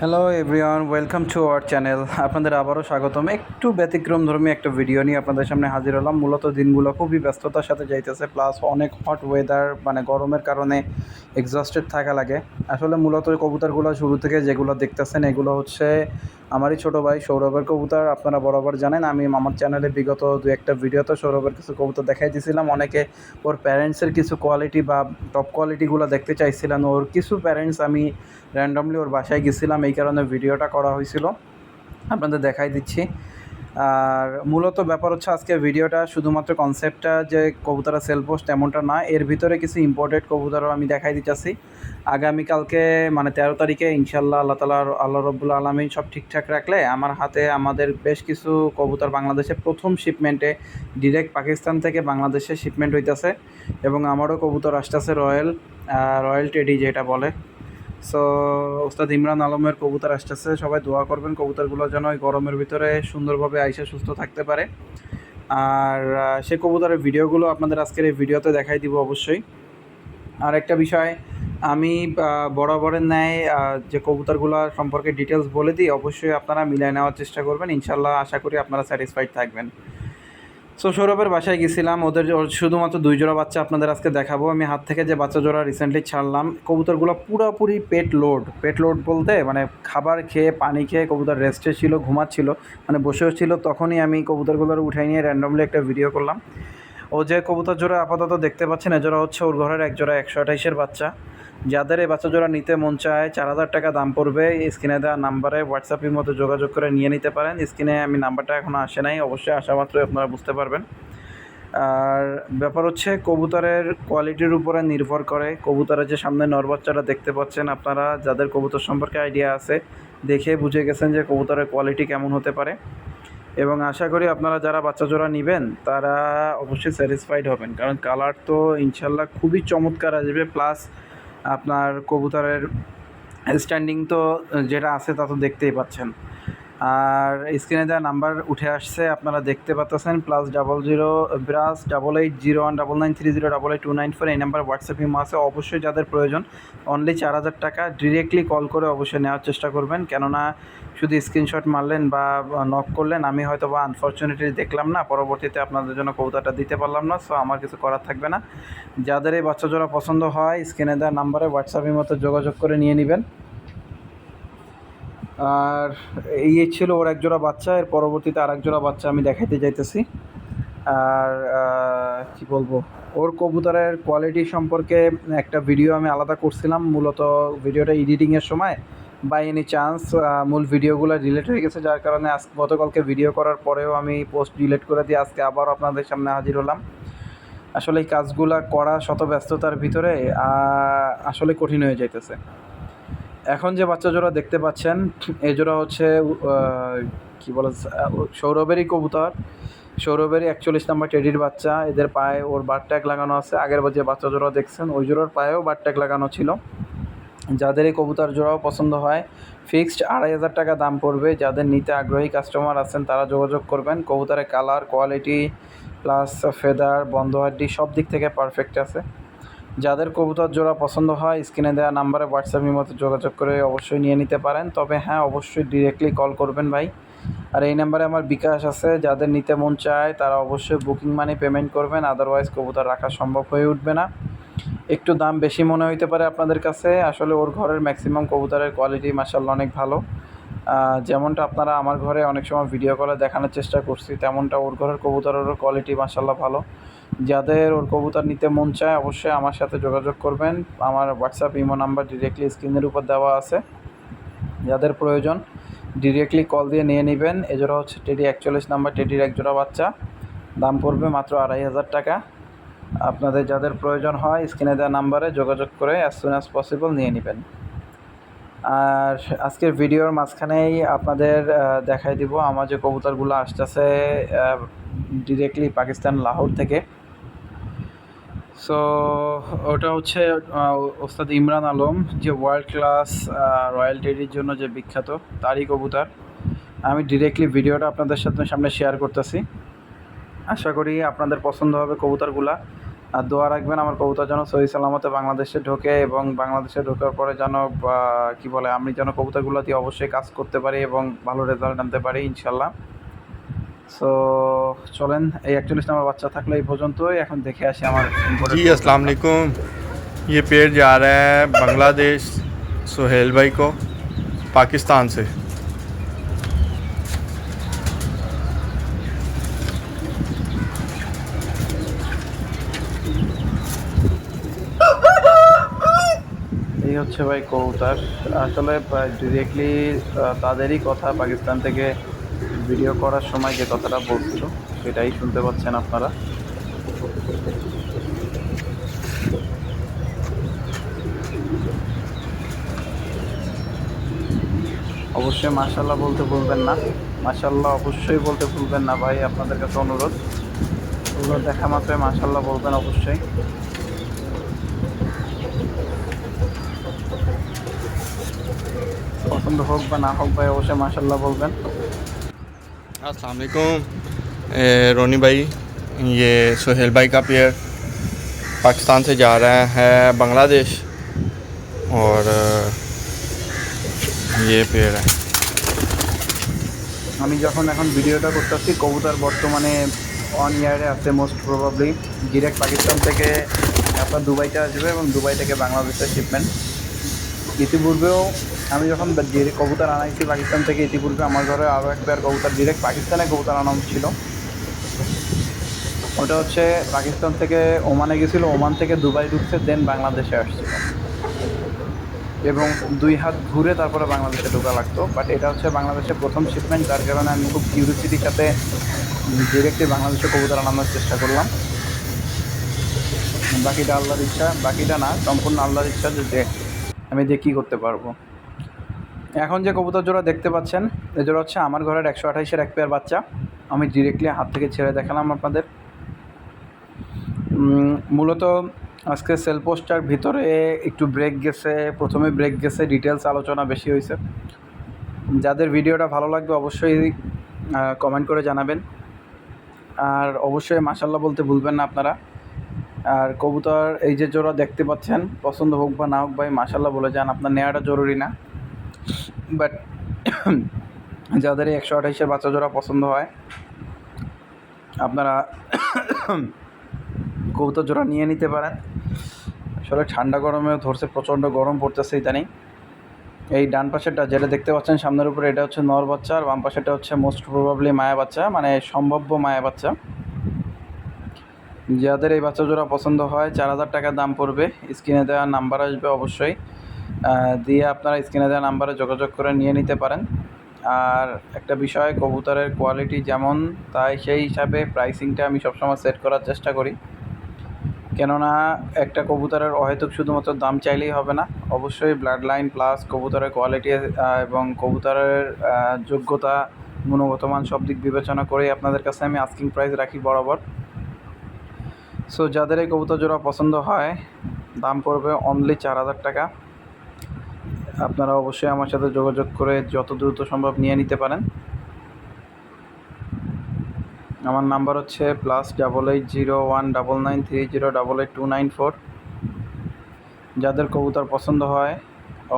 Hello everyone, welcome to our channel. আপনাদের আবারও স্বাগতম। একটু ব্যতিক্রমধর্মী একটা ভিডিও নিয়ে আপনাদের সামনে হাজির হলাম। মূলত দিনগুলো খুবই ব্যস্ততার সাথে যাইতেছে, প্লাস অনেক হট ওয়েদার, মানে গরমের কারণে এক্সস্টেড থাকা লাগে। আসলে মূলত কবুতরগুলো শুরু থেকে যেগুলো দেখতেছেন এগুলো হচ্ছে আমারই ছোটো ভাই সৌরভের কবুতর। আপনারা বরাবর জানেন আমি আমার চ্যানেলে বিগত দু একটা ভিডিওতে সৌরভের কিছু কবুতর দেখাই দিয়েছিলাম। অনেকে ওর প্যারেন্টসের কিছু কোয়ালিটি বা টপ কোয়ালিটিগুলো দেখতে চাইছিলেন। ওর কিছু প্যারেন্টস আমি র্যান্ডমলি ওর বাসায় গেছিলাম, এই কারণে ভিডিওটা করা হয়েছিল, আপনাদের দেখাই দিচ্ছি। আর মূলত ব্যাপার হচ্ছে আজকের ভিডিওটা শুধুমাত্র কনসেপ্টটা যে কবুতরা সেল পোস্ট এমনটা না, এর ভিতরে কিছু ইম্পোর্টেড কবুতরও আমি দেখাই দিতেছি। আগামীকালকে মানে 13 তারিখে ইনশাল্লাহ আল্লাহ রব্বুল আলমিন সব ঠিকঠাক রাখলে আমার হাতে আমাদের বেশ কিছু কবুতর বাংলাদেশের প্রথম শিপমেন্টে ডিরেক্ট পাকিস্তান থেকে বাংলাদেশে শিপমেন্ট হইতেছে, এবং আমারও কবুতর আসতেছে রয়্যাল টেডি যেটা বলে। সো ওস্তাদ ইমরান আলমের কবুতর আসতেছে, সবাই দোয়া করবেন কবুতরগুলো যেন ওই গরমের ভিতরে সুন্দরভাবে আইসে সুস্থ থাকতে পারে। আর সে কবুতরের ভিডিওগুলো আপনাদের আজকের এই ভিডিওতে দেখাই দিব অবশ্যই। আর একটা বিষয়, আমি বরাবরের ন্যায় যে কবুতরগুলো সম্পর্কে ডিটেলস বলে দিই, অবশ্যই আপনারা মিলিয়ে নেওয়ার চেষ্টা করবেন। ইনশাল্লাহ আশা করি আপনারা স্যাটিসফাইড থাকবেন। সো সৌরভের বাসায় গেছিলাম, শুধুমাত্র 2 জোড়া বাচ্চা আপনাদের আজকে দেখাবো। আমি হাত থেকে যে বাচ্চা জোড়া রিসেন্টলি ছাড়লাম, কবুতরগুলো পুরোপুরি পেট লোড বলতে মানে খাবার খেয়ে পানি খেয়ে কবুতর রেস্টে ছিল, ঘুমাচ্ছিল, মানে বসেও ছিল। তখনই আমি কবুতরগুলোর উঠাই নিয়ে র্যান্ডমলি একটা ভিডিও করলাম। ও যে কবুতর জোড়া আপাতত দেখতে পাচ্ছেন, এজোড়া হচ্ছে ওর ঘরের এক জোড়া 128-এর বাচ্চা। যাদের এই বাচ্চা জোড়া নিতে মন চায় 4,000 টাকা দাম পড়বে। স্ক্রিনে দেওয়া নাম্বারে হোয়াটসঅ্যাপের মতো যোগাযোগ করে নিয়ে নিতে পারেন। স্ক্রিনে আমি নাম্বারটা এখনও আসে নাই, অবশ্যই আসা মাত্রই আপনারা বুঝতে পারবেন। আর ব্যাপার হচ্ছে কবুতরের কোয়ালিটির উপরে নির্ভর করে। কবুতরের যে সামনে নর বাচ্চাটা দেখতে পাচ্ছেন, আপনারা যাদের কবুতর সম্পর্কে আইডিয়া আছে দেখে বুঝে গেছেন যে কবুতরের কোয়ালিটি কেমন হতে পারে, এবং আশা করি আপনারা যারা বাচ্চা জোড়া নেবেন তারা অবশ্যই স্যাটিসফাইড হবেন, কারণ কালার তো ইনশাল্লাহ খুবই চমৎকার আসবে। প্লাস আপনার কবুতরের স্ট্যান্ডিং তো যেটা আছে তা তো দেখতেই পাচ্ছেন। আর স্ক্রিনে দেওয়া নাম্বার উঠে আসছে, আপনারা দেখতে পাচ্ছেন +00+8019930882994, এই নাম্বার হোয়াটসঅ্যাপ ইমো আছে। অবশ্যই যাদের প্রয়োজন অনলি 4,000 টাকা, ডিরেক্টলি কল করে অবশ্যই নেওয়ার চেষ্টা করবেন। কেননা শুধু স্ক্রিনশট মারলেন বা নক করলেন, আমি হয়তো বা আনফর্চুনেটলি দেখলাম না, পরবর্তীতে আপনাদের জন্য কবুতরটা দিতে পারলাম না। সো আমার কিছু করার থাকবে না। যাদের এই বাচ্চা জোড়া পছন্দ হয় স্ক্রিনে দেওয়া নাম্বারে হোয়াটসঅ্যাপ ইমোতে যোগাযোগ করে নিয়ে নেবেন। আর এই ছিল ওর এক জোড়া বাচ্চা, এর পরবর্তীতে আরেক জোড়া বাচ্চা আমি দেখাইতে যাইতেছি। আর কি বলবো, ওর কবুতরের কোয়ালিটি সম্পর্কে একটা ভিডিও আমি আলাদা করছিলাম। মূলত ভিডিওটা এডিটিংয়ের সময় বাই এনি চান্স মূল ভিডিওগুলো ডিলিট হয়ে গেছে, যার কারণে গতকালকে ভিডিও করার পরেও আমি পোস্ট ডিলিট করে দিয়ে আজকে আবার আপনাদের সামনে হাজির হলাম। আসলে এই কাজগুলো করা শত ব্যস্ততার ভিতরে আসলে কঠিন হয়ে যাইতেছে। এখন যে বাচ্চা জোড়া দেখতে পাচ্ছেন, এই জোড়া হচ্ছে কী বলে সৌরভেরই কবুতর, সৌরভেরই 41 নম্বর টেডির বাচ্চা। এদের পায়ে ওর বার ট্যাগ লাগানো আছে। আগের যে বাচ্চা জোড়া দেখছেন ওই জোড়ার পায়েও বার ট্যাগ লাগানো ছিল। যাদের এই কবুতর জোড়াও পছন্দ হয় ফিক্সড 2,500 টাকা দাম পড়বে। যাদের নিতে আগ্রহী কাস্টমার আছেন তারা যোগাযোগ করবেন। কবুতরের কালার, কোয়ালিটি প্লাস ফেদার, বন্ধহাড্ডি সব দিক থেকে পারফেক্ট আছে। যাদের কবুতর জোড়া পছন্দ হয় স্ক্রিনে দেওয়া নাম্বারে হোয়াটসঅ্যাপের মতো যোগাযোগ করে অবশ্যই নিয়ে নিতে পারেন। তবে হ্যাঁ, অবশ্যই ডিরেক্টলি কল করবেন ভাই। আর এই নাম্বারে আমার বিকাশ আছে, যাদের নিতে মন চায় তারা অবশ্যই বুকিং মানি পেমেন্ট করবেন, আদারওয়াইজ কবুতর রাখা সম্ভব হয়ে উঠবে না। একটু দাম বেশি মনে হইতে পারে আপনাদের কাছে, আসলে ওর ঘরের ম্যাক্সিমাম কবুতরের কোয়ালিটি মাশাআল্লাহ অনেক ভালো। যেমনটা আপনারা আমার ঘরে অনেক সময় ভিডিও কলে দেখানোর চেষ্টা করছি, তেমনটা ওর ঘরের কবুতরেরও কোয়ালিটি মাশাআল্লাহ ভালো। যাদের ওর কবুতর নিতে মন চায় অবশ্যই আমার সাথে যোগাযোগ করবেন। আমার হোয়াটসঅ্যাপ ইমো নাম্বার ডিরেক্টলি স্ক্রিনের উপর দেওয়া আছে। যাদের প্রয়োজন ডিরেক্টলি কল দিয়ে নিয়ে নেবেন। এজোড়া হচ্ছে টেডি 41 নাম্বার টেডির এক জোড়া বাচ্চা, দাম পড়বে মাত্র 2,500 টাকা। আপনাদের যাদের প্রয়োজন হয় স্ক্রিনে দেওয়া নাম্বারে যোগাযোগ করে অ্যাজ সুন অ্যাজ পসিবল নিয়ে নেবেন। আর আজকের ভিডিওর মাঝখানেই আপনাদের দেখাই দিব আমার যে কবুতরগুলো আসতেছে ডিরেক্টলি পাকিস্তান লাহোর থেকে। সো ওটা হচ্ছে ওস্তাদ ইমরান আলম, যে ওয়ার্ল্ড ক্লাস রয়্যাল টেডির জন্য যে বিখ্যাত, তারই কবুতর। আমি ডিরেক্টলি ভিডিওটা আপনাদের সামনে শেয়ার করতেছি। আশা করি আপনাদের পছন্দ হবে কবুতরগুলা। আর দোয়া রাখবেন আমার কবুতর যেন সহি সালামতে বাংলাদেশে ঢোকে এবং বাংলাদেশে ঢোকার পরে যেন কী বলে আমি যেন কবুতরগুলো দিয়ে অবশ্যই কাজ করতে পারি এবং ভালো রেজাল্ট আনতে পারি ইনশাল্লাহ। সো চলেন, এই 41 নম্বর বাচ্চা থাকলে এই পর্যন্তই। এখন দেখে আসি আমার जी अस्सलाम वालेकुम। ये पेड़ जा रहा है बांग्लादेश सुहेल भाई को पाकिस्तान से। এই হচ্ছে ভাই কবুতর। আসলে ডিরেক্টলি তাদেরই কথা পাকিস্তান থেকে ভিডিও করার সময় যে কথাটা বলছিল সেটাই শুনতে পাচ্ছেন আপনারা। অবশ্যই মাশাল্লাহ বলতে ভুলবেন না, মাশাল্লাহ অবশ্যই বলতে ভুলবেন না ভাই, আপনাদের কাছে অনুরোধ। ওগুলো দেখা মাত্রই মাশাল্লাহ বলবেন অবশ্যই। পছন্দ হোক বা না হোক ভাই অবশ্যই মাশাল্লাহ বলবেন। अस्सलाम वालेकुम रोनी भाई, ये सुहेल भाई का पेड़ पाकिस्तान से जा रहा है बांग्लादेश और ये पेड़ है। আমি যখন এখন ভিডিওটা করতেছি কবুতর বর্তমানে অন ইয়ারে আছে, মোস্ট প্রবাবলি ডিরেক্ট পাকিস্তান থেকে আপনার দুবাইতে আসবে এবং দুবাই থেকে বাংলাদেশের শিপমেন্ট। ইতিপূর্বেও আমি যখন কবুতর আনাইছি পাকিস্তান থেকে, ইতিপূর্বে আমার ঘরে আরও একবার কবুতর ডিরেক্ট পাকিস্তানে কবুতর আনা ছিল। ওটা হচ্ছে পাকিস্তান থেকে ওমানে গেছিলো, ওমান থেকে দুবাই ঢুকছে, দেন বাংলাদেশে আসছিল এবং 2 হাত ঘুরে তারপরে বাংলাদেশে ঢোকা লাগতো। বাট এটা হচ্ছে বাংলাদেশের প্রথম শিপমেন্ট, যার কারণে আমি খুব কিউরিসিটির সাথে ডিরেক্টলি বাংলাদেশে কবুতর আনানোর চেষ্টা করলাম। বাকিটা আল্লাহর ইচ্ছা, বাকিটা না সম্পূর্ণ আল্লাহর ইচ্ছা যে আমি দিয়ে কী করতে পারবো। এখন যে কবুতর জোড়া দেখতে পাচ্ছেন এ জোড়া হচ্ছে আমার ঘরের 128-এর এক পেয়ার বাচ্চা। আমি ডিরেক্টলি হাত থেকে ছেড়ে দেখালাম আপনাদের। মূলত আজকে সেল পোস্টার ভিতরে একটু ব্রেক গেছে, প্রথমে ব্রেক গেছে, ডিটেলস আলোচনা বেশি হয়েছে। যাদের ভিডিওটা ভালো লাগবে অবশ্যই কমেন্ট করে জানাবেন, আর অবশ্যই মাশাল্লাহ বলতে ভুলবেন না আপনারা। আর কবুতর এই যে জোড়া দেখতে পাচ্ছেন, পছন্দ হোক বা না হোক ভাই মাশাল্লাহ বলে যান, আপনার নেওয়াটা জরুরি না। বাট যাদের এই 128-এর বাচ্চা জোড়া পছন্দ হয় আপনারা কবুতর জোড়া নিয়ে নিতে পারেন। আসলে ঠান্ডা গরমেও ধরছে, প্রচণ্ড গরম পড়তেছে ইদানিং। এই ডান পাশেরটা যেটা দেখতে পাচ্ছেন সামনের উপরে, এটা হচ্ছে নর বাচ্চা, আর বাম পাশেরটা হচ্ছে মোস্ট প্রবাবলি মায়া বাচ্চা, মানে সম্ভাব্য মায়া বাচ্চা। যাদের এই বাচ্চা জোড়া পছন্দ হয় 4000 টাকা দাম পড়বে। স্ক্রিনে দেওয়া নাম্বার আসবে অবশ্যই, দিয়ে আপনারা স্ক্রিনে দেওয়া নাম্বারে যোগাযোগ করে নিয়ে নিতে পারেন। আর একটা বিষয়, কবুতরের কোয়ালিটি যেমন তাই সেই হিসাবে প্রাইসিংটা আমি সবসময় সেট করার চেষ্টা করি, কেননা একটা কবুতরের অহেতুক শুধুমাত্র দাম চাইলেই হবে না, অবশ্যই ব্লাড লাইন প্লাস কবুতরের কোয়ালিটি এবং কবুতরের যোগ্যতা, গুণগত মান সব দিক বিবেচনা করে আপনাদের কাছে আমি আস্কিং প্রাইস রাখি বরাবর। সো যাদের এই কবুতর জোড়া পছন্দ হয় দাম পড়বে অনলি 4000 টাকা। আপনারা অবশ্যই আমার সাথে যোগাযোগ করে যত দ্রুত সম্ভব নিয়ে নিতে পারেন। আমার নাম্বার হচ্ছে +88019930888294। যাদের কবুতর পছন্দ হয়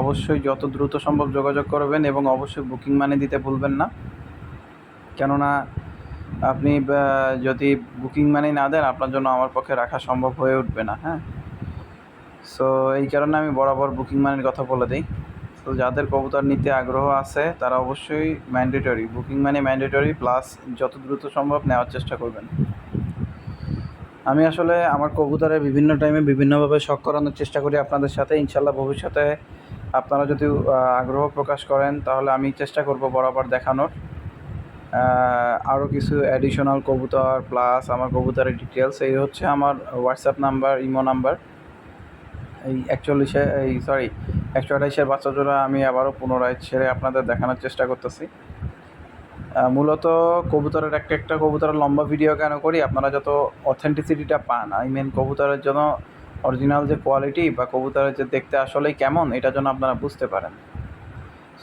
অবশ্যই যত দ্রুত সম্ভব যোগাযোগ করবেন এবং অবশ্যই বুকিং মানি দিতে ভুলবেন না, কেননা আপনি যদি বুকিং মানি না দেন আপনার জন্য আমার পক্ষে রাখা সম্ভব হয়ে উঠবে না। হ্যাঁ, সো এই কারণে আমি বরাবর বুকিং মানির কথা বলে দিই। তো যাদের কবুতর নিতে আগ্রহ আছে তারা অবশ্যই mandatory booking money, mandatory plus যত দ্রুত সম্ভব নেওয়ার চেষ্টা করবেন। আমি আসলে আমার কবুতরের বিভিন্ন টাইমে বিভিন্নভাবে শখ করানোর চেষ্টা করি আপনাদের সাথে। ইনশাল্লাহ ভবিষ্যতে আপনারা যদি আগ্রহ প্রকাশ করেন তাহলে আমি চেষ্টা করব বরাবর দেখানোর আরও কিছু অ্যাডিশনাল কবুতর প্লাস আমার কবুতরের ডিটেলস। এই হচ্ছে আমার হোয়াটসঅ্যাপ নাম্বার, ইমো নাম্বার। এই 128-এর বাচ্চা জোড়া আমি আবারও পুনরায় ছেড়ে আপনাদের দেখানোর চেষ্টা করতেছি। মূলত কবুতরের একটা কবুতরের লম্বা ভিডিও কেন করি, আপনারা যত অথেন্টিসিটিটা পান, আই মিন কবুতরের জন্য অরিজিনাল যে কোয়ালিটি বা কবুতরের যে দেখতে আসলেই কেমন, এটা যেন আপনারা বুঝতে পারেন।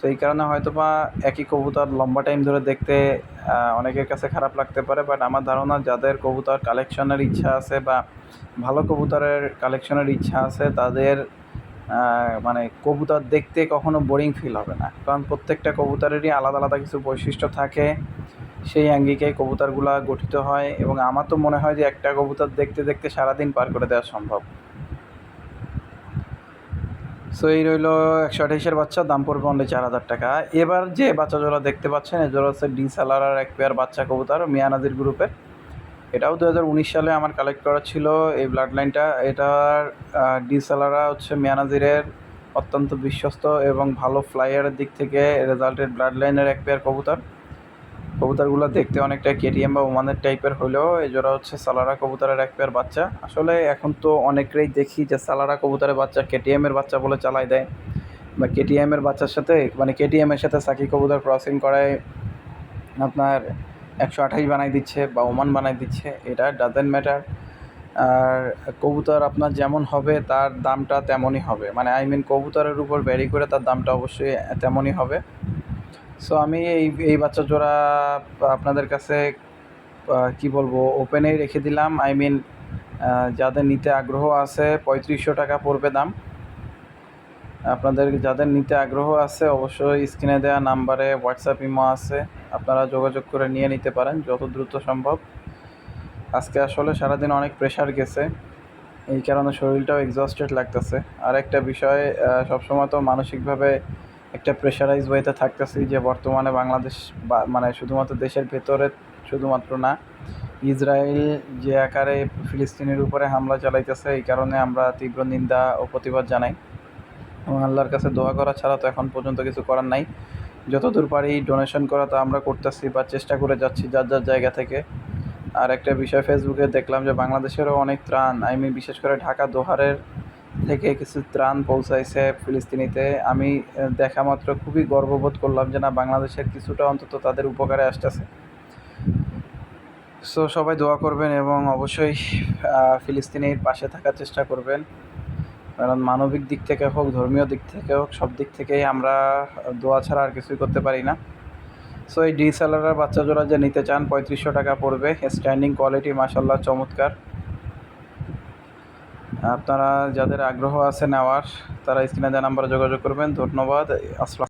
তো এই কারণে হয়তো বা একই কবুতর লম্বা টাইম ধরে দেখতে অনেকের কাছে খারাপ লাগতে পারে, বাট আমার ধারণা যাদের কবুতর কালেকশনের ইচ্ছা আছে বা ভালো কবুতরের কালেকশনের ইচ্ছা আছে তাদের মানে কবুতর দেখতে কখনো বোরিং ফিল হবে না, কারণ প্রত্যেকটা কবুতরেরই আলাদা আলাদা কিছু বৈশিষ্ট্য থাকে, সেই আঙ্গিকেই কবুতরগুলা গঠিত হয়। এবং আমার তো মনে হয় যে একটা কবুতর দেখতে দেখতে সারাদিন পার করে দেওয়া সম্ভব। সো এই রইল 128-এর বাচ্চা, দাম পড়বে অনলি 4,000 টাকা। এবার যে বাচ্চা জোড়া দেখতে পাচ্ছেন এ জোড়া হচ্ছে ডি সালারার এক পেয়ার বাচ্চা কবুতর, মিয়ানাজির গ্রুপের। এটাও 2019 সালে আমার কালেক্ট করা ছিল এই ব্লাড লাইনটা। এটার ডি সালারা হচ্ছে মিয়ানাজিরের অত্যন্ত বিশ্বস্ত এবং ভালো ফ্লাইয়ারের দিক থেকে রেজাল্টেড ব্লাড লাইনের এক পেয়ার কবুতর। কবুতরগুলো দেখতে অনেকটা কেটিএম বা ওমানের টাইপের হলেও এই জোড়া হচ্ছে সালারা কবুতরের এক পেয়ার বাচ্চা। আসলে এখন তো অনেকেই দেখি যে সালারা কবুতরের বাচ্চা কেটিএমের বাচ্চা বলে চালাই দেয়, বা কেটিএমের বাচ্চার সাথে মানে কেটিএমের সাথে সাকি কবুতর ক্রসিং করায় আপনার 128 বানাই দিচ্ছে বা ওমান বানাই দিচ্ছে। এটা ডাজেন্ট ম্যাটার। আর কবুতর আপনার যেমন হবে তার দামটা তেমনই হবে, মানে কবুতরের উপর ভ্যারি করে তার দামটা অবশ্যই তেমনই হবে। সো আমি এই বাচ্চা জোড়া আপনাদের কাছে কি বলবো ওপেনেই রেখে দিলাম। যাদের নিতে আগ্রহ আছে 3500 টাকা পড়বে দাম। আপনাদের যাদের নিতে আগ্রহ আছে অবশ্যই স্ক্রিনে দেওয়া নাম্বারে হোয়াটসঅ্যাপ ইমো আছে, আপনারা যোগাযোগ করে নিয়ে নিতে পারেন যত দ্রুত সম্ভব। আজকে আসলে সারাদিন অনেক প্রেশার গেছে, এই কারণে শরীরটাও এক্সস্টেড লাগতেছে। আর একটা বিষয়, সবসময় তো মানসিকভাবে একটা প্রেশারাইজ ওয়েতে থাকতেছি যে বর্তমানে বাংলাদেশ মানে শুধুমাত্র দেশের ভেতরে শুধুমাত্র না, ইসরায়েল যে আকারে ফিলিস্তিনের উপরে হামলা চালাইতেছে, এই কারণে আমরা তীব্র নিন্দা ও প্রতিবাদ জানাই এবং আল্লাহর কাছে দোয়া করা ছাড়া তো এখন পর্যন্ত কিছু করার নাই। যতদূর পারি ডোনেশন করা তো আমরা করতেছি বা চেষ্টা করে যাচ্ছি যার যার জায়গা থেকে। আর একটা বিষয় ফেসবুকে দেখলাম যে বাংলাদেশেরও অনেক ত্রাণ, বিশেষ করে ঢাকা দোহারের থেকে কিছু ত্রাণ পৌঁছাইছে ফিলিস্তিনিতে। আমি দেখা মাত্র খুবই গর্ববোধ করলাম যে না, বাংলাদেশের কিছুটা অন্তত তাদের উপকারে আসতেছে। সো সবাই দোয়া করবেন এবং অবশ্যই ফিলিস্তিনির পাশে থাকার চেষ্টা করবেন, কারণ মানবিক দিক থেকে হোক, ধর্মীয় দিক থেকে হোক, সব দিক থেকেই আমরা দোয়া ছাড়া আর কিছুই করতে পারি না। সো এই ডিএসএলআরের বাচ্চা জোড়া যে নিতে চান 3500 টাকা পড়বে। স্ট্যান্ডিং কোয়ালিটি মাশাআল্লাহ চমৎকার। আপনারা যাদের আগ্রহ আছে নেওয়ার তারা স্ক্রিনে দেওয়া নাম্বারে যোগাযোগ করবেন। ধন্যবাদ। আসসালাম।